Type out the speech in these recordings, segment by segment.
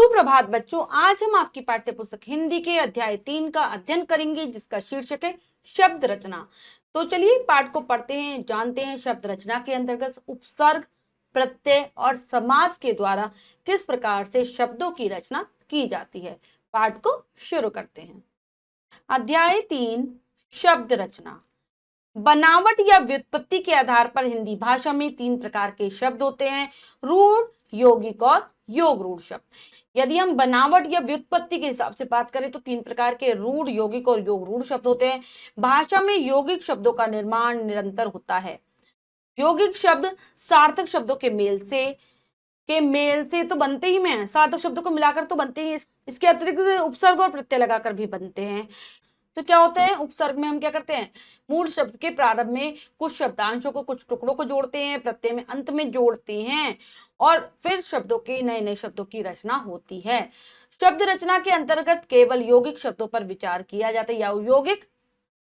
सुप्रभात बच्चों, आज हम आपकी पाठ्य पुस्तक हिंदी के अध्याय 3 का अध्ययन करेंगे, जिसका शीर्षक है शब्द रचना। तो चलिए पाठ को पढ़ते हैं, जानते हैं शब्द रचना के अंतर्गत उपसर्ग, प्रत्यय और समास के द्वारा किस प्रकार से शब्दों की रचना की जाती है। पाठ को शुरू करते हैं। अध्याय 3 शब्द रचना। बनावट या व्युत्पत्ति के आधार पर हिंदी भाषा में 3 प्रकार के शब्द होते हैं, रूढ़, यौगिक और योग रूढ़ शब्द। यदि हम बनावट या व्युत्पत्ति के हिसाब से बात करें तो 3 प्रकार के रूढ़, यौगिक और योग रूढ़ शब्द होते हैं। भाषा में यौगिक शब्दों का निर्माण निरंतर होता है। यौगिक शब्द सार्थक शब्दों के मेल से तो बनते ही में, सार्थक शब्दों को मिलाकर तो बनते ही। इसके अतिरिक्त उपसर्ग और प्रत्यय लगाकर भी बनते हैं। तो क्या होते हैं, उपसर्ग में हम क्या करते हैं, मूल शब्द के प्रारंभ में कुछ शब्दांशों को, कुछ टुकड़ों को जोड़ते हैं, प्रत्यय में अंत में जोड़ते हैं और फिर शब्दों के नए नए शब्दों की रचना होती है। शब्द रचना के अंतर्गत केवल यौगिक शब्दों पर विचार किया जाता है, या यौगिक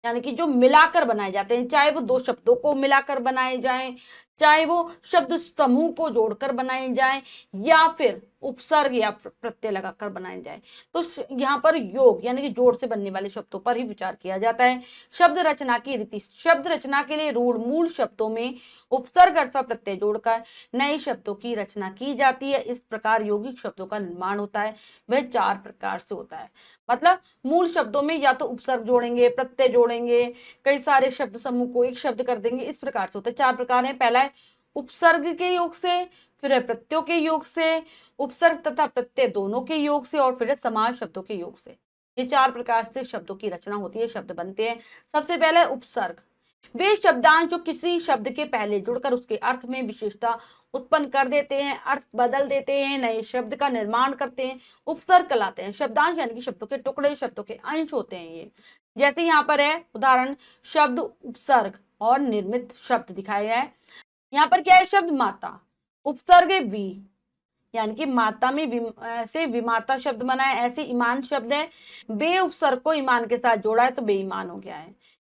यानी कि जो मिलाकर बनाए जाते हैं, चाहे वो दो शब्दों को मिलाकर बनाए जाएं, चाहे वो शब्द समूह को जोड़कर बनाए जाएं, या फिर उपसर्ग या प्रत्यय लगाकर बनाए जाएं। तो यहाँ पर योग यानी कि जोड़ से बनने वाले शब्दों पर ही विचार किया जाता है। शब्द रचना की रीति। शब्द रचना के लिए रूढ़ मूल शब्दों में उपसर्ग अथवा प्रत्यय जोड़कर नए शब्दों की रचना की जाती है। इस प्रकार यौगिक शब्दों का निर्माण होता है। वह 4 प्रकार से होता है। मतलब मूल शब्दों में या तो उपसर्ग जोड़ेंगे, प्रत्यय जोड़ेंगे, कई सारे शब्द समूह को एक शब्द कर देंगे। इस प्रकार से होता है। 4 प्रकार हैं। पहला है उपसर्ग के योग से, फिर है प्रत्ययों के योग से, उपसर्ग तथा प्रत्यय दोनों के योग से, और फिर है समास शब्दों के योग से। ये 4 प्रकार से शब्दों की रचना होती है, शब्द बनते हैं। सबसे पहला है उपसर्ग। वे शब्दांश जो किसी शब्द के पहले जुड़कर उसके अर्थ में विशेषता उत्पन्न कर देते हैं, अर्थ बदल देते हैं, नए शब्द का निर्माण करते हैं, उपसर्ग कहलाते हैं। शब्दांश यानी कि शब्दों के टुकड़े, शब्दों के अंश होते हैं ये। जैसे यहाँ पर है उदाहरण, शब्द उपसर्ग और निर्मित शब्द दिखाया है। यहाँ पर क्या है, शब्द माता, उपसर्ग है वी, यानी कि माता में से विमाता शब्द बना है। ऐसे ईमान शब्द है, बे उपसर्ग को ईमान के साथ जोड़ा है तो बेईमान हो गया है।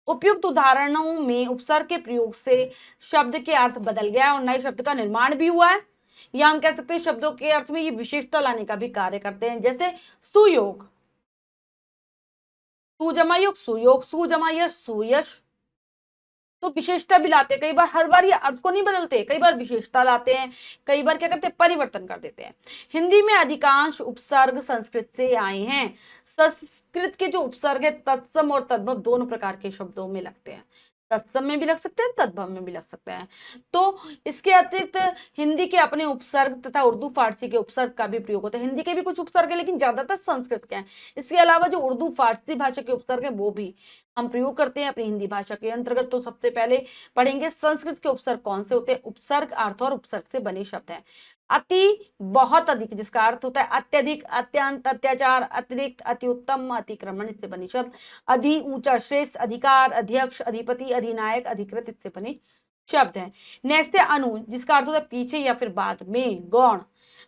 उपयुक्त उदाहरणों में उपसर्ग के प्रयोग से शब्द के अर्थ बदल गया और नए शब्द का निर्माण भी हुआ है, या हम कह सकते हैं शब्दों के अर्थ में ये विशेषता लाने का भी कार्य करते हैं। जैसे सुयोग, सुजमा योग सुयोग, सुजमा यश सुयश, तो विशेषता भी लाते हैं। कई बार, हर बार ये अर्थ को नहीं बदलते, कई बार विशेषता लाते हैं, कई बार क्या करते हैं, परिवर्तन कर देते हैं। हिंदी में अधिकांश उपसर्ग संस्कृत से आए हैं। संस्कृत के जो उपसर्ग है तत्सम और तद्भव दोनों प्रकार के शब्दों में लगते हैं। तत्सम में भी लग सकते हैं, तद्भव में भी लग सकते हैं। तो इसके अतिरिक्त हिंदी के अपने उपसर्ग तथा उर्दू फारसी के उपसर्ग का भी प्रयोग होता है। हिंदी के भी कुछ उपसर्ग है, लेकिन ज्यादातर संस्कृत के हैं। इसके अलावा जो उर्दू फारसी भाषा के उपसर्ग है वो भी हम प्रयोग करते हैं अपनी हिंदी भाषा के अंतर्गत। तो सबसे पहले पढ़ेंगे संस्कृत के उपसर्ग कौन से होते हैं। उपसर्ग अर्थ और उपसर्ग से बने शब्द हैं। अति, बहुत अधिक, जिसका अर्थ होता है अत्यधिक, अत्यंत, अत्याचार, अतिरिक्त, अति उत्तम, अतिक्रमण, इससे बने शब्द। अधि, ऊंचा, श्रेष्ठ, अधिकार, अध्यक्ष, अधिपति, अधिनायक, अधिकृत, इससे बने शब्द हैं। नेक्स्ट है अनु, जिसका अर्थ होता है पीछे या फिर बाद में। गौण,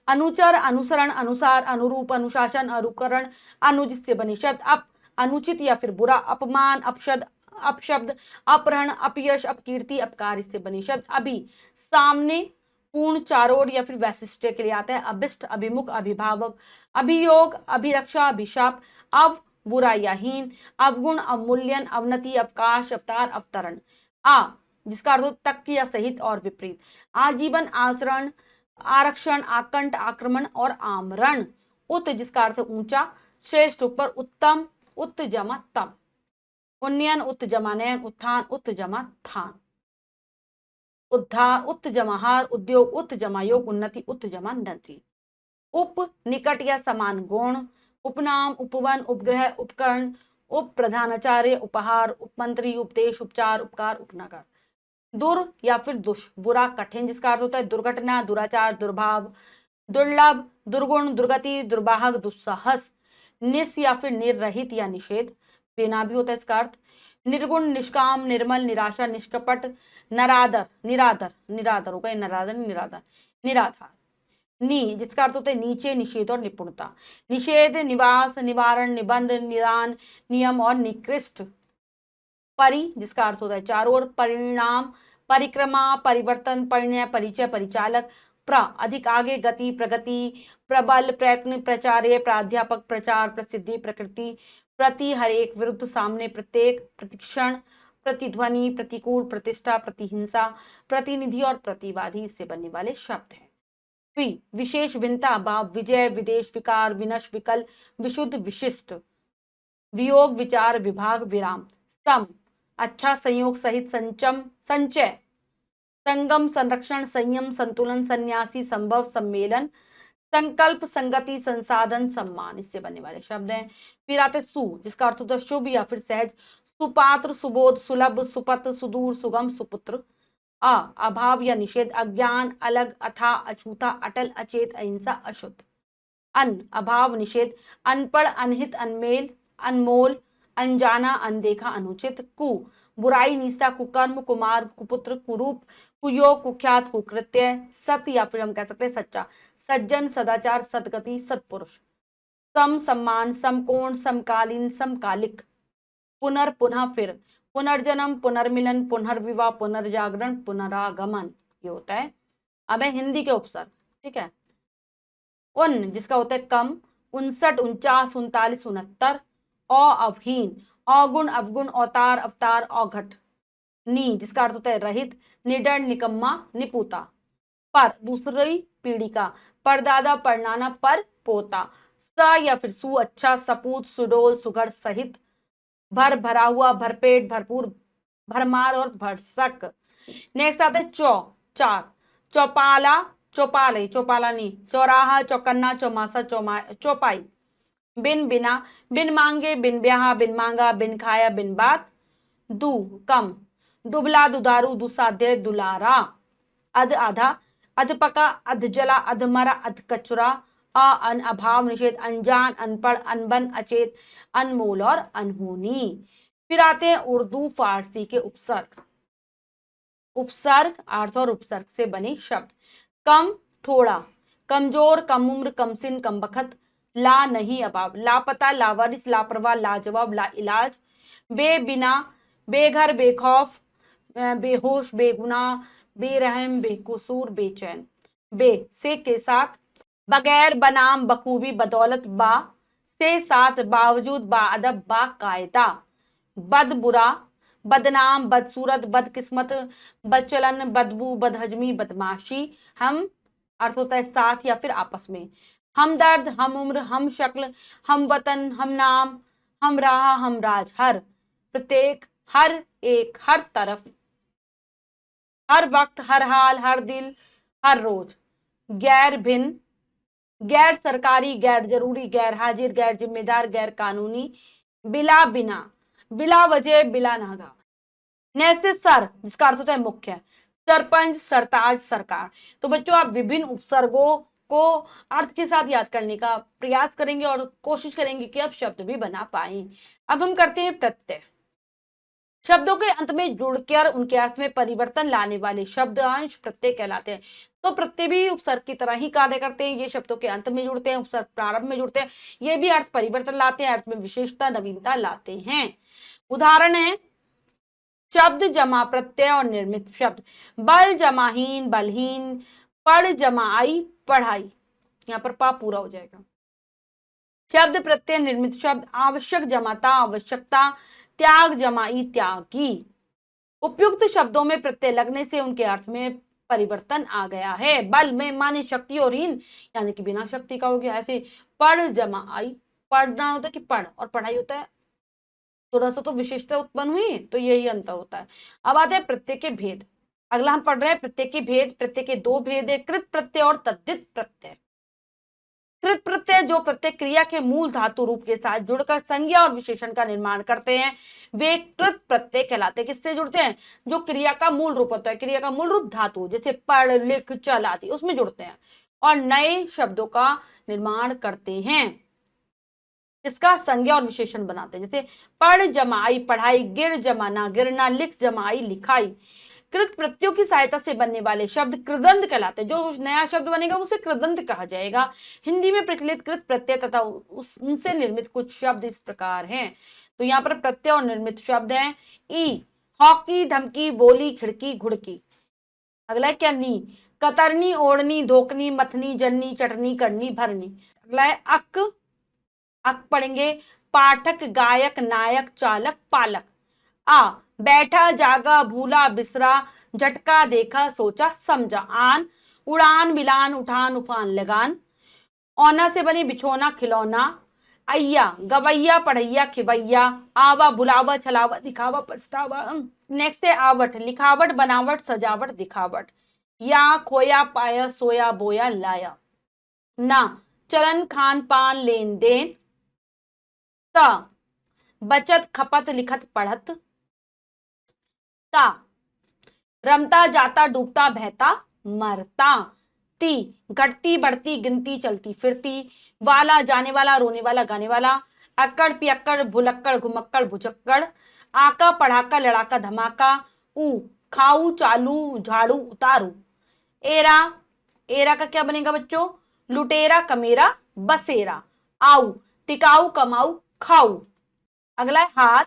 अनुचर, अनुसरण, अनुसार, अनुरूप, अनुशासन, अनुकरण, अनुज, इससे बने शब्द। अप, अनुचित या फिर बुरा, अपमान, अपशब्द, अपहरण, अपयश, अपकीर्ति, अपकार, इससे बने शब्द। अभी, सामने, पूर्ण, चारों या फिर वैशिष्ट्य के लिए आता है। अभिष्ट, अभिमुख, अभिभावक, अभियोग, अभिरक्षा, अभिशाप। अव, बुरा या हीन, अवगुण, अवमूल्यन, अवनति, अवकाश, अवतार, अवतरण। आ, जिसका अर्थ तक या सहित और विपरीत। आजीवन, आचरण, आरक्षण, आकंठ, आक्रमण और आमरण। उत, जिसका अर्थ ऊंचा, श्रेष्ठ, ऊपर, उत्तम, उत जमा तम। उन्नयन, उत जमा नयन, उत्थान, उत जमा थान। उद्धार, उत जमा हार, उद्योग, उत जमा योग, उन्नति, उत जमा नति। उप, निकट या समान गुण, उपनाम, उपवन, उपग्रह, उपकरण, उप प्रधानाचार्य, उपहार, उपमंत्री, उपदेश, उपचार, उपकार, उपनगर। दुर या फिर दुष, बुरा, कठिन, जिसका अर्थ होता है दुर्घटना, दुराचार, दुर्भाव, दुर्लभ, दुर्गुण, दुर्गति, दुर्वाहक, दुस्साहस। निस या फिर निर्रहित या निषेध, बिना भी होता है इसका अर्थ। निर्गुण, निष्काम, निर्मल, निराशा, निष्कपट, नरादर, निरादर, निरादर हो गए, नरादर, निरादर, निराधार। नी, जिसका अर्थ होता है नीचे, निषेध और निपुणता। निषेध, निवास, निवारण, निबंध, निदान, नियम और निकृष्ट। परि, जिसका अर्थ होता है चारों ओर। परिणाम, परिक्रमा, परिवर्तन, परिणय, परिचय, परिचालक। प्र, अधिक आगे, गति, प्रगति, प्रबल, प्रयत्न, प्रचार्य, प्राध्यापक, प्रचार, प्रसिद्धि, प्रकृति, प्रति, हर एक, विरुद्ध, सामने, प्रत्येक, प्रतिक्षण, प्रतिध्वनि, प्रतिकूल, प्रतिष्ठा, प्रतिहिंसा, प्रतिनिधि और प्रतिवादी इससे बनने वाले शब्द हैं। विशेष, भिन्नता, भाव, विजय, विदेश, विकार, विनश, विकल, विशुद्ध, विशिष्ट, वियोग, विचार, विभाग, विराम। सम, अच्छा, संयोग, सहित, संचम, संचय, संगम, संरक्षण, संयम, संतुलन, सन्यासी, संभव, सम्मेलन, संकल्प, संगति, संसाधन, सम्मान इससे बनने वाले शब्द हैं। फिर आते सु, जिसका अर्थ होता है शुभ या फिर सहज, सुपात्र, सुबोध, सुलभ, सुपथ, सुदूर, सुगम, सुपुत्र। अभाव या निषेध, अज्ञान, अलग, अथा, अछूता, अटल, अचेत, अहिंसा, अशुद्ध। अभाव, निषेध, अनपढ़, अनहित, अनमेल, अनमोल, अनजाना, अनदेखा, अनुचित। बुराई, निष्ठा, कुकर्म, कुमार्ग, कुपुत्र, कुरूप, कुयोग, कुख्यात, कुकृत्य। सत्य या फिर हम कह सकते हैं सच्चा, सज्जन, सदाचार, सदगति, सत्पुरुष। सम, सम्मान, समकोण, समकालीन, समकालिक। पुनर्, पुनः, फिर, पुनर्जन्म, पुनर्मिलन, पुनर्विवाह, पुनर्जागरण, पुनरागमन ये होता है। अब है हिंदी के उपसर्ग, ठीक है। जिसका होता है कम, 59, 49, 39, 69। अवहीन, अवगुण, अवगुण, अवतार, अवतार, अवघट। जिसका अर्थ होता है रहित, निडर, निकम्मा, निपुता। पर, दूसरी पीढ़ी का, परदादा, परनाना, पर पोता। स या फिर सु, अच्छा, सपूत, सुडोल, सुघड़, सहित। भर, भरा हुआ, भरपेट, भरपूर, भरमार और भरसक। नेक्स्ट आता है चार, चौपाला, चौपाले, चौपालानी, चौराहा, चौकन्ना, चौमासा, चौपाई। बिन, बिना, बिन मांगे, बिन ब्याह, बिन मांगा, बिन खाया, बिन बात। कम, दुबला, दुधारू, दुसाध्य, दुलारा। आधा, अधपका, अधजला, अधमरा, अधकचरा। अन, अभाव, निषेध, अनजान, अनपढ़, अनबन, अचेत, अनमोल और अनहोनी। फिर आते हैं उर्दू फारसी के उपसर्ग। उपसर्ग, अर्थ और उपसर्ग से बने शब्द। कम, थोड़ा, कमजोर, कम उम्र, कमसिन, कम बखत। ला, नहीं, अभाव, लापता, लावारिस, लापरवाह, लाजवाब, ला इलाज। बिना, बेघर, बेखौफ, बेहोश, बेगुनाह, बेरहम, बेकसूर, बेचैन। से के साथ, बगैर, बनाम, बखूबी, बदौलत। से साथ, बावजूद, बाअदब, बाकायदा। बद, बुरा, बदनाम, बदसूरत, बदकिस्मत, बदचलन, बदबू, बदहजमी, बदमाशी। हम, अर्थ होता है साथ या फिर आपस में। हमदर्द, हम उम्र, हम शक्ल, हम वतन, हम नाम, हम राह, हम राज। हर, प्रत्येक, हर एक, हर तरफ, हर वक्त, हर हाल, हर दिल, हर रोज। गैर, भिन्न, गैर सरकारी, गैर जरूरी, गैर हाजिर, गैर जिम्मेदार, गैर कानूनी। बिला, बिना, बिला वजह, बिला नागा। नेक्स्ट है सर, जिसका अर्थ होता है मुख्य, सरपंच, सरताज, सरकार। तो बच्चों आप विभिन्न उपसर्गों को अर्थ के साथ याद करने का प्रयास करेंगे और कोशिश करेंगे कि आप शब्द भी बना पाए। अब हम करते हैं प्रत्यय। शब्दों के अंत में जुड़कर उनके अर्थ में परिवर्तन लाने वाले शब्दांश प्रत्यय कहलाते हैं। तो प्रत्यय भी उपसर्ग की तरह ही कार्य करते हैं। ये शब्दों के अंत में जुड़ते हैं, उपसर्ग प्रारंभ में जुड़ते हैं। ये भी अर्थ परिवर्तन लाते हैं, अर्थ में विशेषता, नवीनता लाते हैं। उदाहरण है शब्द जमा प्रत्यय और निर्मित शब्द। बल जमाहीन, बलहीन। पढ़ जमाई, पढ़ाई, यहाँ पर पा पूरा हो जाएगा। शब्द प्रत्यय निर्मित शब्द। आवश्यक जमाता, आवश्यकता। त्याग जमाई, त्यागी। उपयुक्त शब्दों में प्रत्यय लगने से उनके अर्थ में परिवर्तन आ गया है। बल में माने शक्ति और हीन, यानी कि बिना शक्ति का हो गया। ऐसे पढ़ जमाई, पढ़ना होता है कि पढ़, और पढ़ाई होता है, थोड़ा सा तो विशेषता उत्पन्न हुई, तो यही अंतर होता है। अब आते हैं प्रत्यय के भेद। अगला हम पढ़ रहे हैं प्रत्यय के भेद। प्रत्यय के दो भेद है, कृत प्रत्यय और तद्धित प्रत्यय। कृत प्रत्यय जो प्रत्यय क्रिया के मूल धातु रूप के साथ जुड़कर संज्ञा और विशेषण का निर्माण करते हैं, वे कृत प्रत्यय कहलाते हैं। किससे जुड़ते हैं? जो क्रिया का मूल रूप होता है, क्रिया का मूल रूप धातु, जैसे पढ़, लिख, चल आदि, उसमें जुड़ते हैं और नए शब्दों का निर्माण करते हैं, इसका संज्ञा और विशेषण बनाते हैं। जैसे पढ़ जमाई, पढ़ाई। गिर जमाना, गिरना। लिख जमाई, लिखाई। कृत प्रत्ययों की सहायता से बनने वाले शब्द कृदंत कहलाते हैं। जो नया शब्द बनेगा उसे कृदंत कहा जाएगा। हिंदी में प्रचलित कृत प्रत्यय तथा उनसे निर्मित कुछ शब्द इस प्रकार हैं। तो यहाँ पर प्रत्यय और निर्मित शब्द हैं। ई, हॉकी, धमकी, बोली, खिड़की, घुड़की। अगला क्या? नी, कतरनी, ओढ़नी, धोकनी, मथनी, जड़नी, चटनी, करनी, भरनी। अगला है अक। अक पढ़ेंगे पाठक, गायक, नायक, चालक, पालक। आ बैठा, जागा, भूला, बिसरा, झटका, देखा, सोचा, समझा। आन उड़ान, मिलान, उठान, उफान, लगान। औना से बनी बिछोना, खिलौना। अय्या गवैया, पढ़ैया, खिवैया। आवा बुलावा, छलावा, दिखावा, पछतावा। नेक्स्ट है आवट, लिखावट, बनावट, सजावट, दिखावट। या खोया, पाया, सोया, बोया, लाया। ना चलन, खान पान, लेन देन। ता बचत, खपत, लिखत, पढ़त। ता रमता, जाता, डूबता, बहता, मरता। ती घटती, बढ़ती, गिनती, चलती, फिरती। वाला जाने वाला, रोने वाला, गाने वाला। अक्कड़, पियक्कड़, भुलक्कड़, घुमक्कड़, भुचक्कड़। आका, पढ़ाका, लड़ाका, धमाका। ऊ खाऊ, चालू, झाड़ू, उतारू। एरा, एरा का क्या बनेगा बच्चों? लुटेरा, कमेरा, बसेरा। आऊ टिकाऊ, कमाऊ, खाऊ। अगला है हाथ,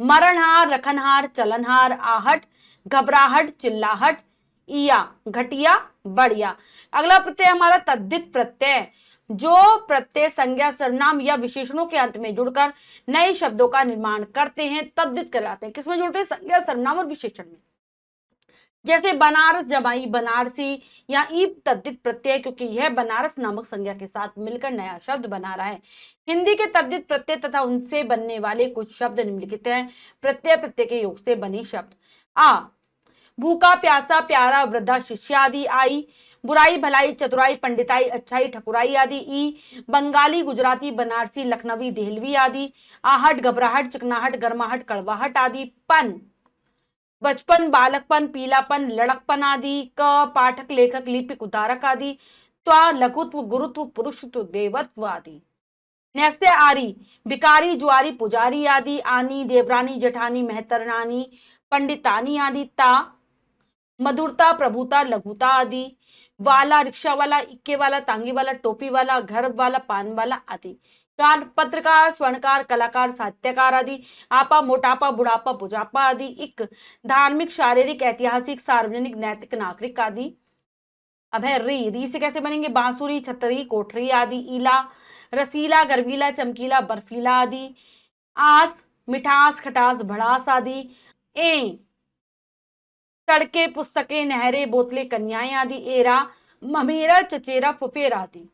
मरणहार, रखनहार, चलनहार। आहट, घबराहट, चिल्लाहट। इया घटिया, बढ़िया। अगला प्रत्यय हमारा तद्धित प्रत्यय, जो प्रत्यय संज्ञा, सर्वनाम या विशेषणों के अंत में जुड़कर नए शब्दों का निर्माण करते हैं, तद्धित कहलाते हैं। किसमें जुड़ते हैं? संज्ञा, सर्वनाम और विशेषण में। जैसे बनारस, जमाई, बनारसी। या ईप तद्धित प्रत्यय, क्योंकि यह बनारस नामक संज्ञा के साथ मिलकर नया शब्द बना रहा है। हिंदी के तद्धित प्रत्यय तथा उनसे बनने वाले कुछ शब्द निम्नलिखित हैं। प्रत्यय, प्रत्यय के योग से बने शब्द। आ भूखा, प्यासा, प्यारा, वृद्धा, शिष्य आदि। आई बुराई, भलाई, चतुराई, पंडिताई, अच्छाई, ठकुराई आदि। ई बंगाली, गुजराती, बनारसी, लखनवी, देहलवी आदि। आहट, घबराहट, चिकनाहट, गर्माहट, कड़वाहट आदि। पन बचपन, बालकपन, पीलापन, लड़कपन आदि। क पाठक, लेखक, लिपिक, उद्धारक आदि। त्वा लघुत्व, गुरुत्व, पुरुषत्व, देवत्व आदि। नेक्स्ट है आरी, भिकारी, जुआरी, पुजारी आदि। आनी देवरानी, जेठानी, मेहतरानी, पंडितानी आदि। ता मधुरता, प्रभुता, लघुता आदि। वाला रिक्शा वाला, इक्के वाला, तांगे वाला, टोपी वाला, घर वाला, पान वाला आदि। कार पत्रकार, स्वर्णकार, कलाकार, साहित्यकार आदि। आपा मोटापा, बुढ़ापा, बुझापा आदि। इक धार्मिक, शारीरिक, ऐतिहासिक, सार्वजनिक, नैतिक, नागरिक आदि। अब है री, री से कैसे बनेंगे? बांसुरी, छतरी, कोठरी आदि। इला रसीला, गर्वीला, चमकीला, बर्फीला आदि। आस मिठास, खटास, भड़ास आदि। ए सड़कें, पुस्तकें, नहरें, बोतलें, कन्याएं आदि। एरा ममेरा, चचेरा, फुफेरा आदि।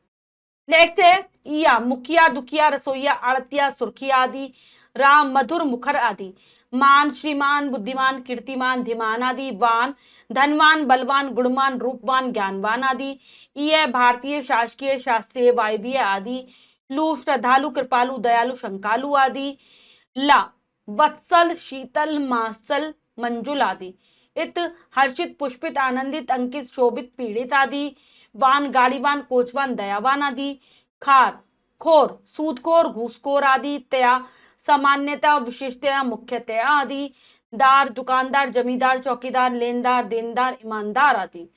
नेक्स्ट है इया मुखिया, दुखिया, रसोईया, आड़तिया, सुर्खिया आदि। राम मधुर, मुखर आदि। मान श्रीमान, बुद्धिमान, कीर्तिमान, धीमान आदि। वान धनवान, बलवान, गुणवान, रूपवान, ज्ञानवान आदि। ये भारतीय, शासकीय, शास्त्रीय, वायवीय आदि। लू श्रद्धालु, कृपालु, दयालु, शंकालु आदि। ला वत्सल, शीतल, मासल, मंजुल आदि। इत हर्षित, पुष्पित, आनंदित, अंकित, शोभित, पीड़ित आदि। वान गाड़ीवान, कोचवान, दयावान आदि। खार खोर, सूदखोर, घूसखोर आदि। तया सामान्यतः, विशिष्टतया, मुख्यतया आदि। दार दुकानदार, जमींदार, चौकीदार, लेनदार, देनदार, ईमानदार आदि।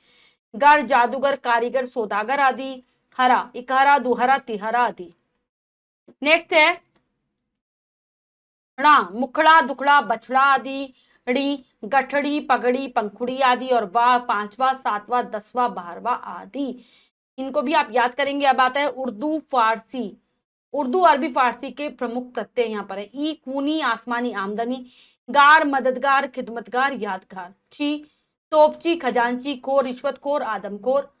गर जादूगर, कारीगर, सौदागर आदि। हरा इकहरा, दुहरा, तिहरा आदि। नेक्स्ट है णा मुखड़ा, दुखड़ा, बछड़ा आदि। ड़ी गठड़ी, पगड़ी, पंखुड़ी आदि। और बा पांचवा, सातवां, 10वां, 12वां आदि। इनको भी आप याद करेंगे। अब आता है उर्दू, फारसी। उर्दू, अरबी, फारसी के प्रमुख प्रत्यय यहाँ पर है। ई खूनी, आसमानी, आमदनी। गार मददगार, खिदमतगार, यादगार। छी तोपची, खजांची, खोर, रिश्वतखोर, आदमखोर।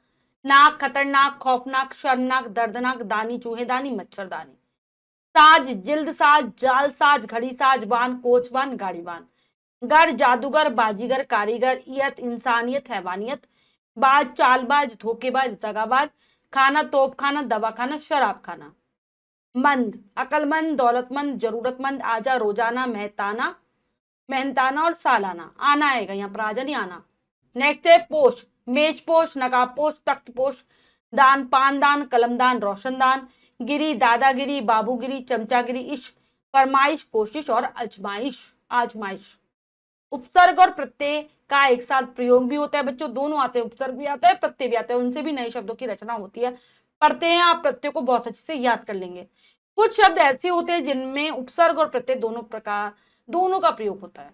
नाक खतरनाक, खौफनाक, शर्मनाक, दर्दनाक। दानी चूहेदानी, मच्छरदानी। साज जिल्द साज, जाल साज, घड़ी साज, वान कोचवान, गाड़ीवान। गर जादूगर, बाजीगर, कारीगर। इयत इंसानियत, हैवानियत। बाज चालबाज, धोखेबाज, दगाबाज। खाना तोप खाना, दवा खाना, शराब खाना। मंद अकलमंद, दौलतमंद, जरूरतमंद। आजा रोजाना, मेहताना, मेहनताना और सालाना। आना आएगा यहाँ पर, आजा नहीं आना। नेक्स्ट है पोष, मेजपोश, नकाबपोश, तख्तपोश। दान पानदान, कलमदान, रोशनदान। गिरी दादागिरी, बाबूगिरी, चमचागिरी। इश्क फरमाइश, कोशिश और अजमाइश, आजमाइश। उपसर्ग और प्रत्यय का एक साथ प्रयोग भी होता है बच्चों, दोनों आते हैं। उपसर्ग भी आता है, प्रत्यय भी आता है, उनसे भी नए शब्दों की रचना होती है। पढ़ते हैं, आप प्रत्यय को बहुत अच्छे से याद कर लेंगे। कुछ शब्द ऐसे होते हैं जिनमें उपसर्ग और प्रत्यय दोनों का प्रयोग होता है।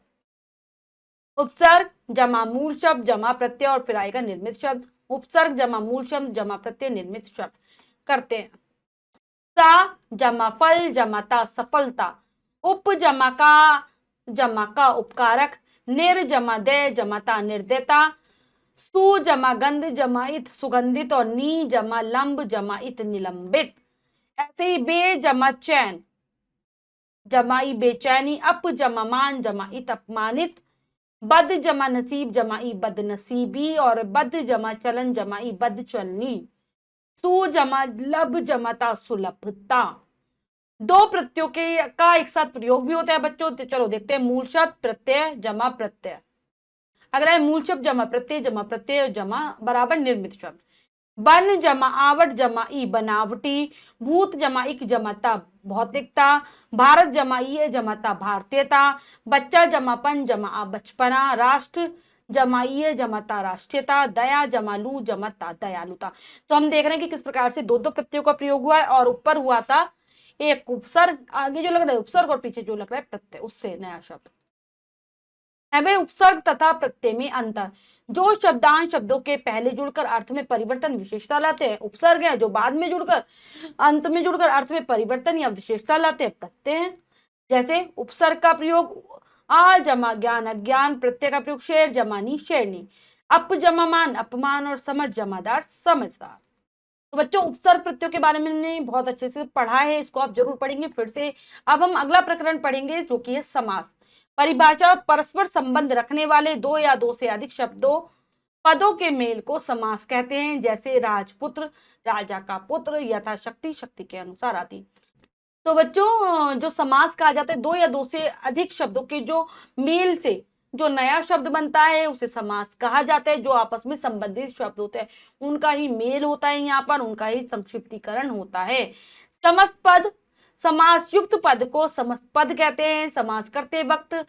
उपसर्ग जमा मूल शब्द जमा प्रत्यय और फिर आएगा निर्मित शब्द। उपसर्ग जमा मूल शब्द जमा प्रत्यय निर्मित शब्द करते हैं। सा जमा फल जमा ता सफलता। उप जमा का उपकारक। निर जमा दे जमा ता निर्दयता। सु जमा गंध जमा इत सुगंधित और नी जमा लंब जमा इत निलंबित। ऐसे ही बे जमा चैन जमाई बेचैनी। अप जमा मान जमा इत अपमानित। बद जमा नसीब जमाई बदनसीबी और बद जमा चलन जमाई बद चलनी। सु जमा लब जमाता सुलभता। दो प्रत्ययों के का एक साथ प्रयोग भी होता है बच्चों। तो चलो देखते हैं। मूल शब्द प्रत्यय जमा प्रत्यय। अगर है मूल शब्द जमा प्रत्यय जमा बराबर निर्मित शब्द। बन जमा आवट जमा ई बनावटी। भूत जमा इक जमाता भौतिकता। भारत जमा ये जमाता भारतीयता। बच्चा जमा पन जमा बचपना। राष्ट्र जमा ये जमाता राष्ट्रीयता। दया जमा लू जमाता दयालुता। तो हम देख रहे हैं कि किस प्रकार से दो दो प्रत्ययों का प्रयोग हुआ है और ऊपर हुआ था एक उपसर्ग, आगे जो लग रहा है उपसर्ग और पीछे जो लग रहा है प्रत्यय, उससे नया शब्द है भाई। उपसर्ग तथा प्रत्यय में अंतर। जो शब्दांश शब्दों के पहले जुड़कर अर्थ में परिवर्तन विशेषता लाते हैं उपसर्ग है। जो बाद में जुड़कर अंत में जुड़कर अर्थ में परिवर्तन या विशेषता लाते हैं प्रत्यय है। जैसे उपसर्ग का प्रयोग आ जमा ज्ञान अज्ञान। प्रत्यय का प्रयोग शेर जमानी शेरनी। अप जमा मान अपमान और समझ जमादार समझदार। तो बच्चों उपसर्ग प्रत्ययों के बारे में हमने बहुत अच्छे से पढ़ा है, इसको आप जरूर पढ़ेंगे फिर से। अब हम अगला प्रकरण पढ़ेंगे जो कि है समास। परिभाषा। परस्पर संबंध रखने वाले दो या दो से अधिक शब्दों पदों के मेल को समास कहते हैं। जैसे राजपुत्र राजा का पुत्र यथाशक्ति शक्ति के अनुसार आदि। तो बच्चों जो समास कहा जाता है दो या दो से अधिक शब्दों के जो मेल से जो नया शब्द बनता है उसे समास कहा जाता है। जो आपस में संबंधित शब्द होते हैं उनका ही मेल होता है, यहाँ पर उनका ही संक्षिप्तीकरण होता है। समस्त पद। समास युक्त पद को समस्त पद कहते हैं। समास करते वक्त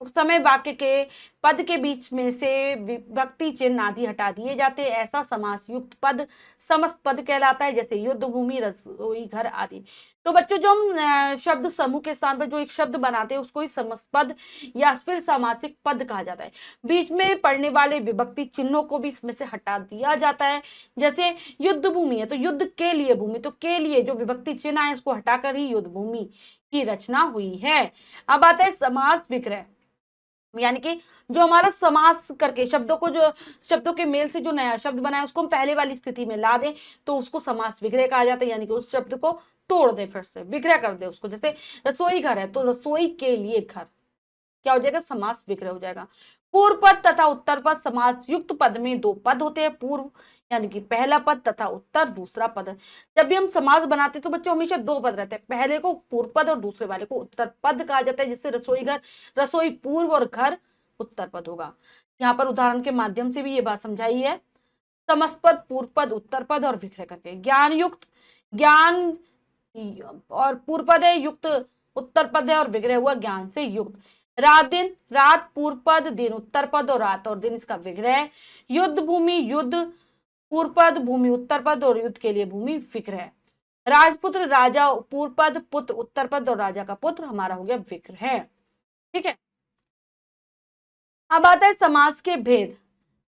समय वाक्य के पद के बीच में से विभक्ति चिन्ह आदि हटा दिए जाते हैं, ऐसा समास युक्त पद समस्त पद कहलाता है। जैसे युद्ध भूमि रसोई घर आदि। तो बच्चों जो हम शब्द समूह के स्थान पर जो एक शब्द बनाते हैं उसको ही समस्त पद या फिर सामासिक पद कहा जाता है। बीच में पड़ने वाले विभक्ति चिन्हों को भी इसमें से हटा दिया जाता है। जैसे युद्ध भूमि है तो युद्ध के लिए भूमि, तो के लिए जो विभक्ति चिन्ह है उसको हटाकर ही युद्ध भूमि की रचना हुई है। अब आता है समास विग्रह, यानी कि जो हमारा समास करके शब्दों को जो शब्दों के मेल से जो नया शब्द बना है उसको हम पहले वाली स्थिति में ला दें तो उसको समास विग्रह कहा जाता है। यानी कि उस शब्द को तोड़ दे, फिर से विग्रह कर दे उसको। जैसे रसोई घर है तो रसोई के लिए घर क्या हो जाएगा, समास विग्रह हो जाएगा। पूर्व पद तथा उत्तर पद। समास युक्त पद में दो पद होते हैं, पूर्व यानी कि पहला पद तथा उत्तर दूसरा पद। जब भी हम समास बनाते हैं तो बच्चों हमेशा दो पद रहते हैं, पहले को पूर्व पद और दूसरे वाले को उत्तर पद कहा जाता है। जैसे रसोई घर रसोई पूर्व और घर उत्तर पद होगा। यहाँ पर उदाहरण के माध्यम से भी ये बात समझाई है। समस्त पद पूर्व पद उत्तर पद और विग्रह करके। ज्ञान युक्त, ज्ञान और पूर्व पद है, युक्त उत्तर पद है और विग्रह हुआ ज्ञान से युक्त। रात दिन, रात पूर्व पद दिन उत्तर पद और रात और दिन इसका विग्रह। युद्ध भूमि, युद्ध पूर्व पद भूमि उत्तर पद और युद्ध के लिए भूमि विग्रह। राजपुत्र राजा पूर्व पद पुत्र उत्तर पद और राजा का पुत्र हमारा हो गया विग्रह। ठीक है। अब आता है समास के भेद।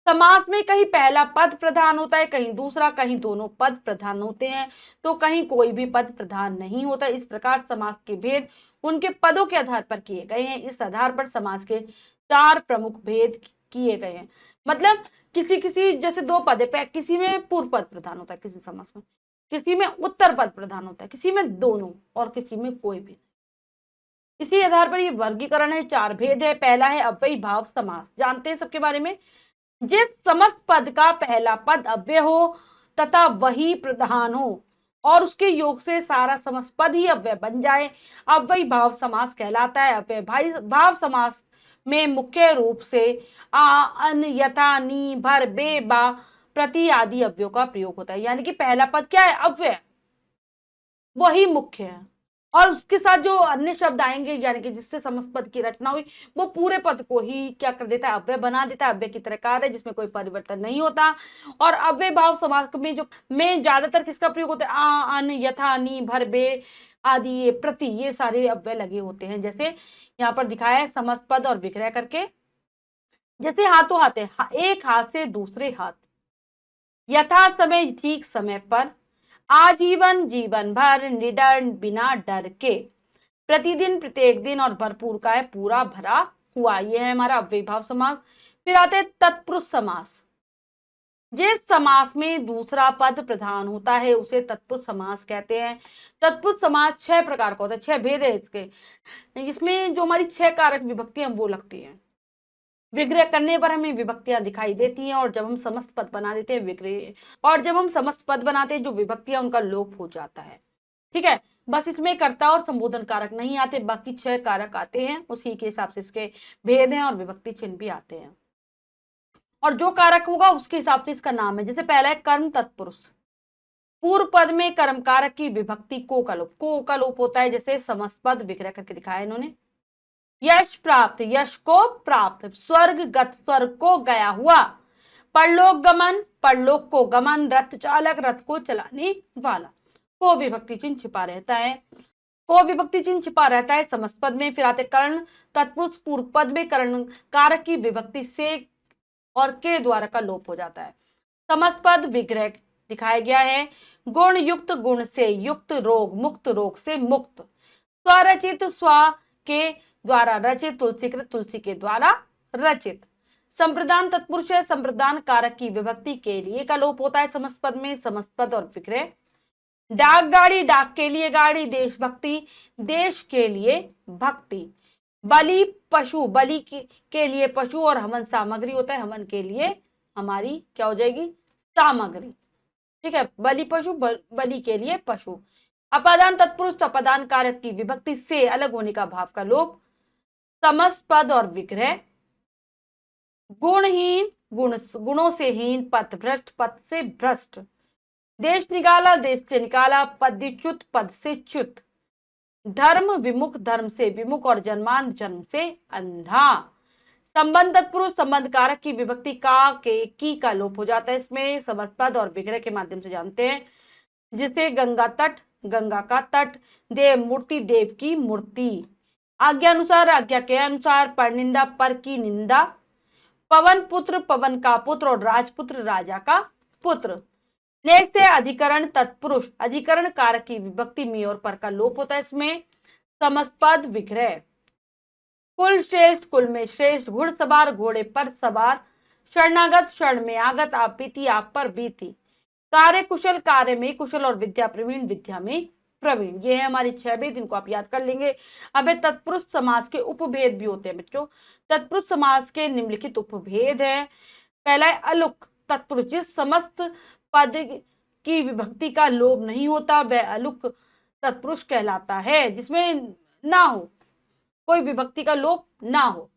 समास में कहीं पहला पद प्रधान होता है, कहीं दूसरा, कहीं दोनों पद प्रधान होते हैं तो कहीं कोई भी पद प्रधान नहीं होता। इस प्रकार समास के भेद उनके पदों के आधार पर किए गए हैं। इस आधार पर समास के चार प्रमुख भेद किए गए हैं। मतलब किसी किसी जैसे दो पद है, किसी में पूर्व पद प्रधान होता है किसी समास में, किसी में उत्तर पद प्रधान होता है, किसी में दोनों और किसी में कोई भी। इसी आधार पर ये वर्गीकरण है, चार भेद है। पहला है अव्ययी भाव समास, जानते हैं सबके बारे में। जिस समस्त पद का पहला पद अव्यय हो तथा वही प्रधान हो और उसके योग से सारा समस्त पद ही अव्यय बन जाए, अव्ययी भाव समास कहलाता है। अव्ययी भाव समास में मुख्य रूप से आ अन यथा नी भर बे बा प्रति आदि अव्ययों का प्रयोग होता है। यानी कि पहला पद क्या है, अव्यय, वही मुख्य है और उसके साथ जो अन्य शब्द आएंगे यानी कि जिससे समस्त पद की रचना हुई वो पूरे पद को ही क्या कर देता है, अव्यय बना देता है। अव्यय की तरह कार्य है जिसमें कोई परिवर्तन नहीं होता। और अव्यय भाव समास में जो में ज्यादातर किसका प्रयोग होता है, आ अन यथा नी भर बे आदि ये प्रति ये सारे अव्यय लगे होते हैं। जैसे यहाँ पर दिखाया है समस्त पद और विग्रह करके। जैसे हाथों हाथ है, एक हाथ से दूसरे हाथ, यथा समय ठीक समय पर, आजीवन जीवन भर, निडर बिना डर के, प्रतिदिन प्रत्येक दिन और भरपूर का है पूरा भरा हुआ। यह है हमारा अव्ययीभाव समास। फिर आते हैं तत्पुरुष समास। जिस समास में दूसरा पद प्रधान होता है उसे तत्पुरुष समास कहते हैं। तत्पुरुष समास 6 प्रकार का होता है, 6 भेद है इसके। इसमें जो हमारी 6 कारक विभक्तियां वो लगती हैं। विग्रह करने पर हमें विभक्तियां दिखाई देती हैं, और जब हम समस्त पद बना देते हैं विग्रह, और जब हम समस्त पद बनाते हैं जो विभक्तियां उनका लोप हो जाता है। ठीक है, बस इसमें कर्ता और संबोधन कारक नहीं आते, बाकी 6 कारक आते हैं, उसी के हिसाब से इसके भेद हैं और विभक्ति चिन्ह भी आते हैं, और जो कारक होगा उसके हिसाब से इसका नाम है। जैसे पहला है कर्म तत्पुरुष। पूर्व पद में कर्म कारक की विभक्ति को का लोप होता है, जैसे समस्त पद विग्रह करके दिखाया इन्होंने। यश प्राप्त, यश को प्राप्त। स्वर्ग गत, स्वर्ग को गया हुआ। परलोक गमन, परलोक को गमन। रथ चालक, रथ को चलाने वाला। को विभक्ति चिन्ह छिपा रहता है, को विभक्ति चिन्ह छिपा रहता है समस्त पद में। फिर आते कर्ण तत्पुरुष। पूर्व पद में कर्ण कारक की विभक्ति से और के द्वारा का लोप हो जाता है। समस्त पद विग्रह दिखाया गया है। गुण युक्त, गुण से युक्त। रोग मुक्त, रोग से मुक्त। स्वरचित, स्व के द्वारा रचित। तुलसीकृत, तुलसी के द्वारा रचित। संप्रदान तत्पुरुष है, संप्रदान कारक की विभक्ति के लिए का लोप होता है समस्त पद में। समस्त पद और विग्रह। डाक गाड़ी, डाक के लिए गाड़ी। देशभक्ति, देश के लिए भक्ति। बलि पशु, बलि के लिए पशु, और हवन सामग्री होता है, हवन के लिए हमारी क्या हो जाएगी, सामग्री। ठीक है, बलि पशु, बलि के लिए पशु। अपादान तत्पुरुष, अपादान कारक की विभक्ति से अलग होने का भाव का लोप। समस्त पद और विग्रह। गुणहीन, गुणों से हीन। पथ भ्रष्ट, पथ से भ्रष्ट। देश निकाला, देश से निकाला। पदच्युत, पद से च्युत। धर्म विमुख, धर्म से विमुख, और जन्मान, जन्म से अंधा। संबंध तत्पुरुष, संबंध कारक की विभक्ति का के की का लोप हो जाता है इसमें। समस्त पद और विग्रह के माध्यम से जानते हैं, जिसे गंगा तट, गंगा का तट। देव मूर्ति, देव की मूर्ति। आज्ञा अनुसार, आज्ञा के अनुसार। परनिंदा, पर की निंदा। पवन पुत्र, पवन का पुत्र, और राजपुत्र, राजा का पुत्र। नेक्स्ट है अधिकरण तत्पुरुष। अधिकरण कारक की विभक्ति में और पर का लोप होता है इसमें। समस्त पद विग्रह। कुल श्रेष्ठ, कुल में श्रेष्ठ। घुड़सवार, घोड़े पर सवार। शरणागत, शरण में आगत। आप बीती, आप पर बीती। कार्य कुशल, कार्य में कुशल, और विद्या प्रवीण, विद्या में प्रवीण। ये है हमारी 6 भेद, इनको आप याद कर लेंगे। अब तत्पुरुष समास के उपभेद भी होते हैं बच्चों। तत्पुरुष समास के निम्नलिखित उपभेद है। पहला है अलुक तत्पुरुष। जिस समस्त पद की विभक्ति का लोप नहीं होता वह अलुक तत्पुरुष कहलाता है, जिसमें ना हो, कोई विभक्ति का लोप ना हो।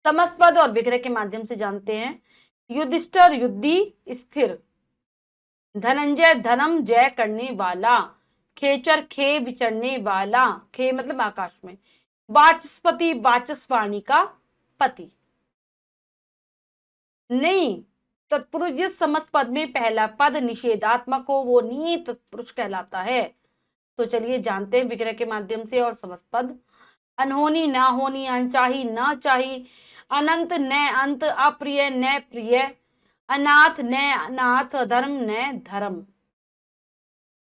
समस्त पद और विग्रह के माध्यम से जानते हैं। युधिष्ठिर, युद्धि, स्थिर। धनंजय, धनम जय करने वाला। खेचर, खे विचरने वाला। खे मतलब आकाश में। वाचस्पति, वाचस्वाणी का पति। नहीं, तत्पुरुष जिस समस्त पद में पहला पद निषेधात्मक हो वो नी तत्पुरुष कहलाता है। तो चलिए जानते हैं विग्रह के माध्यम से और समस्त पद। अनहोनी, ना होनी। अनचाही, न चाही। अनंत, न अंत। अप्रिय, न प्रिय। अनाथ, न अनाथ। अधर्म, न धर्म।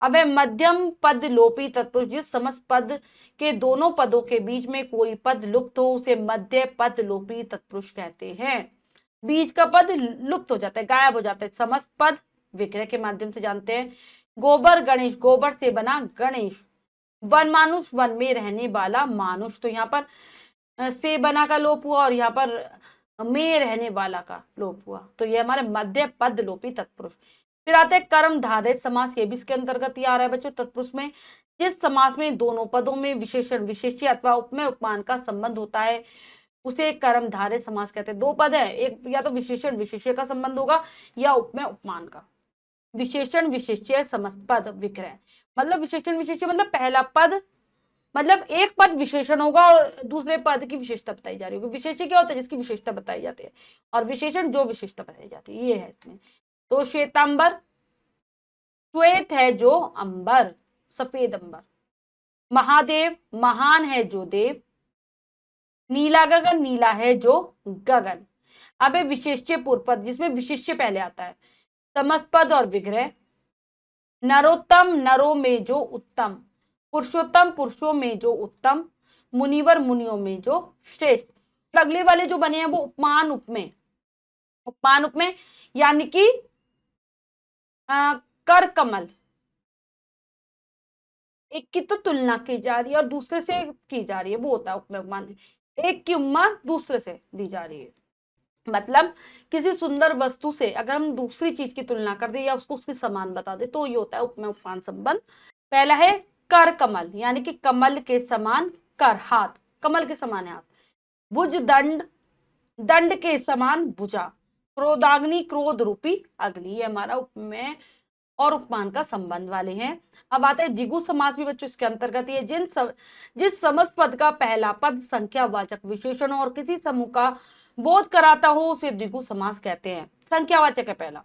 अब मध्यम पद लोपी तत्पुरुष। जिस समस्त पद के दोनों पदों के बीच में कोई पद लुप्त हो उसे मध्य पद लोपी तत्पुरुष कहते हैं। बीच का पद लुप्त हो जाता है, गायब हो जाता है। समस्त पद विग्रह के माध्यम से जानते हैं। गोबर गणेश, गोबर से बना गणेश। वन मानुष, वन में रहने वाला मानुष। तो यहाँ पर से बना का लोप हुआ और यहाँ पर में रहने वाला का लोप हुआ। तो ये हमारे मध्य पद लोपी तत्पुरुष। फिर आते हैं कर्म धारय समास। ये भी इसके अंतर्गत ही आ रहा है बच्चों। तत्पुरुष में जिस समास में दोनों पदों में विशेषण, विशेष्य अथवा उपमेय, उपमान का संबंध होता है उसे कर्म धारय समास कहते हैं। 2 पद है, एक या तो विशेषण विशेष्य का संबंध होगा या उपमेय उपमान का। विशेषण विशेष्य समस्त पद विग्रह। मतलब विशेषण विशेष्य मतलब पहला पद, मतलब एक पद विशेषण होगा और दूसरे पद की विशेषता बताई जा रही होगी। विशेष्य क्या होता है, जिसकी विशेषता बताई जाती है, और विशेषण जो विशेषता बताई जाती है, ये है इसमें। तो श्वेतांबर, श्वेत है जो अंबर, सफेद अंबर। महादेव, महान है जो देव। नीला गगन, नीला है जो गगन। अब है विशेष्य पूर्व पद, जिसमें विशेष्य पहले आता है। समस्त पद और विग्रह। नरोत्तम, नरों में जो उत्तम। पुरुषोत्तम, पुरुषों में जो उत्तम। मुनिवर, मुनियों में जो श्रेष्ठ। अगले वाले जो बने हैं वो उपमान उपमेय। उपमान उपमेय यानी कि कर कमल, एक की तो तुलना की जा रही है और दूसरे से की जा रही है, वो होता है उपमेय उपमान। एक की उपमा दूसरे से दी जा रही है, मतलब किसी सुंदर वस्तु से अगर हम दूसरी चीज की तुलना कर दे या उसको उसके समान बता दे तो ये होता है उपमेय उपमान संबंध। पहला है कर कमल, यानी कि कमल के समान कर, हाथ, कमल के समान है हाथ। भुज दंड, दंड के समान भुजा। क्रोधाग्नि, क्रोध रूपी अग्नि। ये हमारा उपमेय और उपमान का संबंध वाले हैं। अब आते हैं द्विगु समास भी बच्चों इसके अंतर्गत है। जिस समस्त पद का पहला पद संख्यावाचक विशेषण और किसी समूह का बोध कराता हो उसे द्विगु समास कहते हैं। संख्यावाचक है पहला।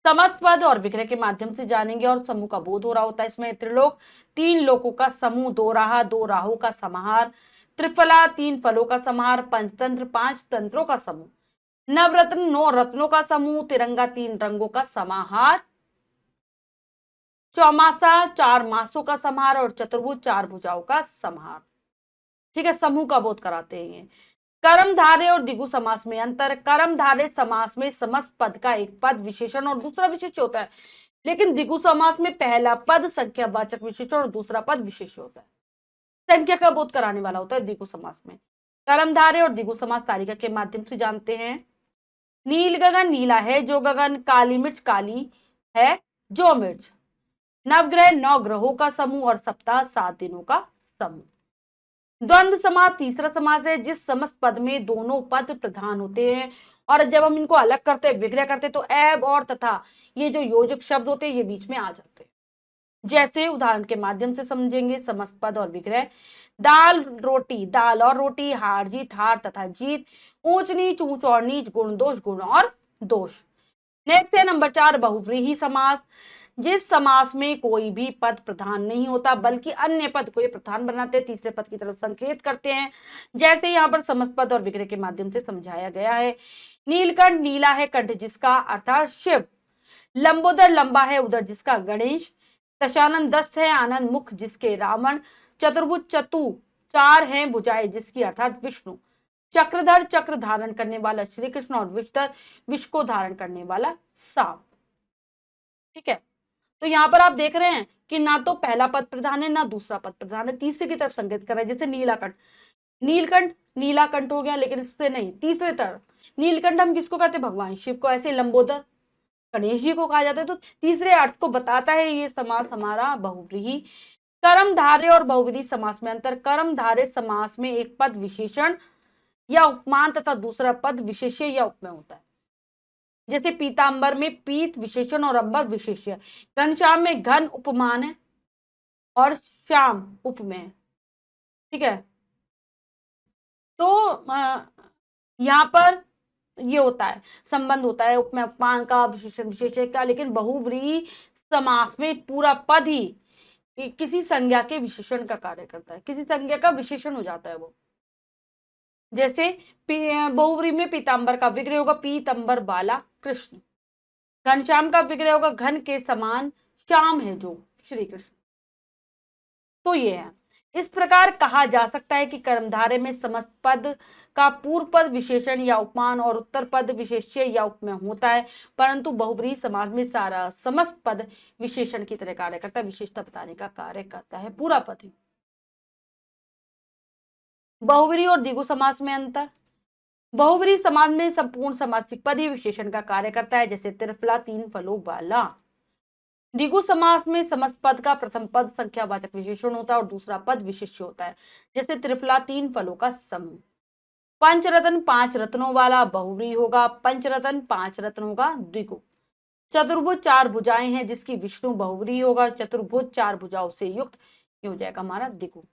समस्त पद और विग्रह के माध्यम से जानेंगे और समूह का बोध हो रहा होता है। इसमें त्रिलोक, तीन लोकों का समूह। दो राह, दो राहों का समाहार। त्रिफला, तीन फलों का समाहार। पंचतंत्र, पांच तंत्रों का समूह। नवरत्न, नौ रत्नों का समूह। तिरंगा, तीन रंगों का समाहार। चौमासा, चार मासों का समाहार। और चतुर्भुज, चार भुजाओं का समाहार। ठीक है, समूह का बोध कराते हैं। कर्मधारय और द्विगु समास में अंतर। कर्मधारय समास में समस्त पद का एक पद विशेषण और दूसरा विशेष्य होता है, लेकिन द्विगु समास में पहला पद संख्यावाचक विशेषण और दूसरा पद विशेष्य होता है। संख्या का बोध कराने वाला होता है द्विगु समास में। कर्मधारय और द्विगु समास तालिका के माध्यम से जानते हैं। नील गगन नीला है जो गगन। काली मिर्च काली है जो मिर्च। नवग्रह, नौ ग्रहों का समूह। और सप्ताह, 7 दिनों का समूह। द्वंद्व समास तीसरा समास है जिस समस्त पद में दोनों पद प्रधान होते हैं और जब हम इनको अलग करते हैं, विग्रह करते हैं, तो एब और तथा ये जो योजक शब्द होते हैं ये बीच में आ जाते हैं। जैसे उदाहरण के माध्यम से समझेंगे समस्त पद और विग्रह। दाल रोटी, दाल और रोटी। हार जीत, हार तथा जीत। ऊंच नीच, ऊंच और नीच। गुण दोष, गुण और दोष। नेक्स्ट है नंबर 4 बहुव्रीहि समास। जिस समास में कोई भी पद प्रधान नहीं होता बल्कि अन्य पद को ये प्रधान बनाते हैं, तीसरे पद की तरफ संकेत करते हैं, जैसे यहाँ पर समस्त पद और विग्रह के माध्यम से समझाया गया है। नीलकंठ, नीला है कंठ जिसका अर्थात शिव। लंबोदर, लंबा है उदर जिसका गणेश। दशानन, दस्त है आनंद मुख जिसके रावण। चतुर्भुज, चतु चार हैं भुजाएं जिसकी अर्थात विष्णु। चक्रधर, चक्र धारण करने वाला श्री कृष्ण। और विषधर, विष को धारण करने वाला सांप। ठीक है, तो यहाँ पर आप देख रहे हैं कि ना तो पहला पद प्रधान है ना दूसरा पद प्रधान है, तीसरे की तरफ संकेत कर रहा है। जैसे नीलाकंठ, नीलकंठ नीलाकंठ हो गया, लेकिन इससे नहीं, तीसरे तरफ नीलकंठ हम किसको कहते हैं? भगवान शिव को। ऐसे लंबोदर गणेश जी को कहा जाता है। तो तीसरे अर्थ को बताता है ये समास हमारा बहुव्रीहि। कर्मधारय और बहुव्रीहि समास में अंतर। कर्मधारय समास में एक पद विशेषण या उपमान तथा दूसरा पद विशेष्य या उपमेय होता है। जैसे पीतांबर में पीत विशेषण और अंबर विशेष्य। घनश्याम में घन उपमान है और श्याम उपमेय। ठीक है, तो यहाँ पर ये होता है, संबंध होता है उपमेय उपमान का, विशेषण विशेष्य का। लेकिन बहुव्रीहि समास में पूरा पद ही किसी संज्ञा के विशेषण का कार्य करता है, किसी संज्ञा का विशेषण हो जाता है वो। जैसे बहुव्रीहि में पीतांबर का विग्रह होगा पीतंबर बाला कृष्ण। घनश्याम का विग्रह होगा घन के समान श्याम है जो श्री कृष्ण। तो ये है, इस प्रकार कहा जा सकता है कि कर्मधारय में समस्त पद का पूर्व पद विशेषण या उपमान और उत्तर पद विशेष्य या उपमेय होता है, परंतु बहुव्रीहि समास में सारा समस्त पद विशेषण की तरह कार्य करता है, विशेषता बताने का कार्य करता है पूरा पद ही। बहुव्रीहि और द्विगु समास में अंतर। बहुव्रीहि समास में संपूर्ण समासिक पद ही विशेषण का कार्य करता है, जैसे त्रिफला, तीन फलों वाला। द्विगु समास में समस्त पद का प्रथम पद संख्यावाचक विशेषण होता है और दूसरा पद विशेष्य होता है, जैसे त्रिफला, तीन फलों का समूह। पंचरत्न, पांच रत्नों वाला बहुव्रीहि होगा। पंचरत्न, पांच रत्न होगा द्विगु। चतुर्भुज, चार भुजाएं हैं जिसकी विष्णु बहुव्रीहि होगा। चतुर्भुज, चार भुजाओं से युक्त, ये हो जाएगा हमारा द्विगु।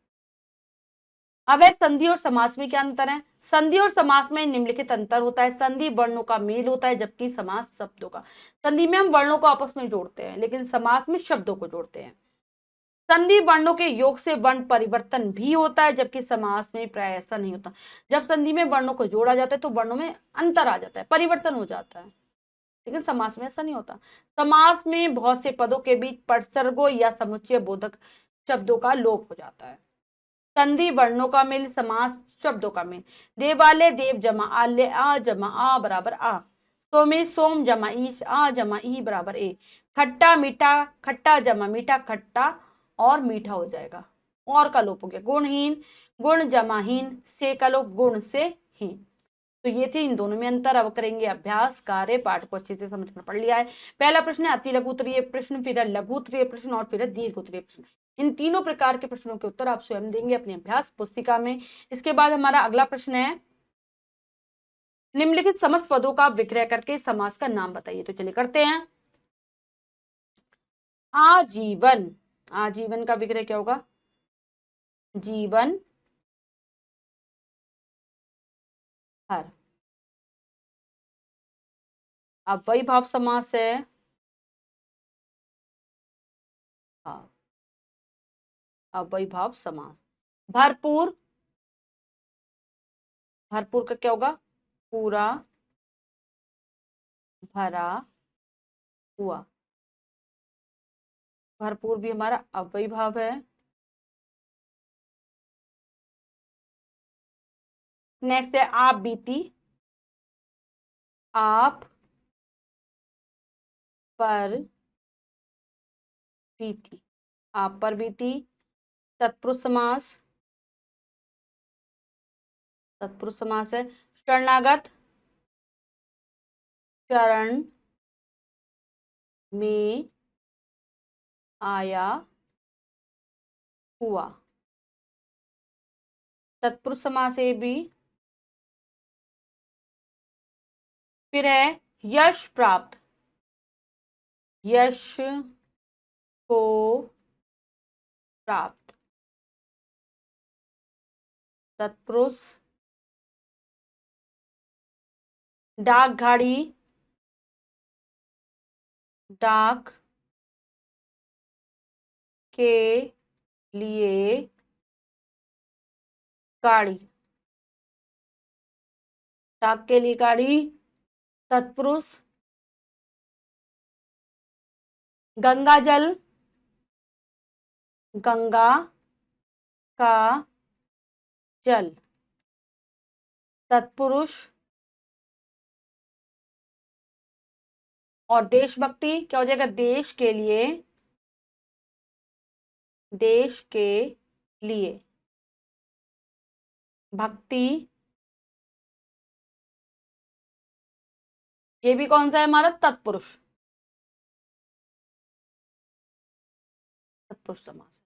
अब है संधि और समास में क्या अंतर है। संधि और समास में निम्नलिखित अंतर होता है। संधि वर्णों का मेल होता है जबकि समास शब्दों का। संधि में हम वर्णों को आपस में जोड़ते हैं, लेकिन समास में शब्दों को जोड़ते हैं। संधि वर्णों के योग से वर्ण परिवर्तन भी होता है, जबकि समास में प्राय ऐसा नहीं होता। जब संधि में वर्णों को जोड़ा जाता है तो वर्णों में अंतर आ जाता है, परिवर्तन हो जाता है, लेकिन समास में ऐसा नहीं होता। समास में बहुत से पदों के बीच प्रसर्गों या समुच्चय बोधक शब्दों का लोप हो जाता है। संधि वर्णों का मेल, समास शब्दों का मेल। देवालय देव जमा आल्य आ जमा आ बराबर आ। सोमे सोम जमा ईश आ जमा ई बराबर ए। खट्टा मीठा खट्टा जमा मीठा खट्टा और मीठा हो जाएगा, और का लोप हो गया। गुणहीन गुण जमाहीन, से का लोप गुण से हीन। तो ये थे इन दोनों में अंतर। अब करेंगे अभ्यास कार्य। पाठ को अच्छे से समझ कर पढ़ लिया है। पहला प्रश्न है अति लघु उत्तरीय प्रश्न, फिर है लघु उत्तरीय प्रश्न और फिर है दीर्घ उत्तरीय प्रश्न। इन तीनों प्रकार के प्रश्नों के उत्तर आप स्वयं देंगे अपनी अभ्यास पुस्तिका में। इसके बाद हमारा अगला प्रश्न है निम्नलिखित समस्त पदों का विग्रह करके समास का नाम बताइए। तो चलिए करते हैं। आजीवन, आजीवन का विग्रह क्या होगा? जीवन भर। अव्ययी भाव समास है। हाँ, अव्ययी भाव समास। भरपूर, भरपूर का क्या होगा? पूरा भरा हुआ। भरपूर भी हमारा अव्ययी भाव है। नेक्स्ट है आप बीती, आप पर बीती, आप पर बीती। तत्पुरुष समास, तत्पुरुष समास है। शरणागत, शरण में आया हुआ। तत्पुरुष समास है भी। फिर है यश प्राप्त, यश को प्राप्त। तत्पुरुष। डाक घाड़ी, डाक के लिए गाड़ी, डाक के लिए गाड़ी। तत्पुरुष। गंगा जल, गंगा का जल। तत्पुरुष। और देशभक्ति क्या हो जाएगा? देश के लिए, देश के लिए। भक्ति, ये भी कौन सा है हमारा? तत्पुरुष, तत्पुरुष समास।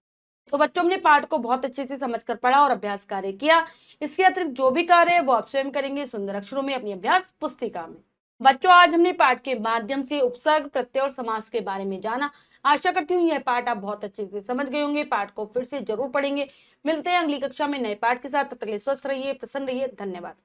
तो बच्चों हमने पाठ को बहुत अच्छे से समझकर पढ़ा और अभ्यास कार्य किया। इसके अतिरिक्त जो भी कार्य है वो आप स्वयं करेंगे सुंदर अक्षरों में अपनी अभ्यास पुस्तिका में। बच्चों आज हमने पाठ के माध्यम से उपसर्ग प्रत्यय और समास के बारे में जाना। आशा करती हूँ यह पाठ आप बहुत अच्छे से समझ गए होंगे। पाठ को फिर से जरूर पढ़ेंगे। मिलते हैं अगली कक्षा में नए पाठ के साथ। तब तक के लिए स्वस्थ रहिए, प्रसन्न रहिए। धन्यवाद।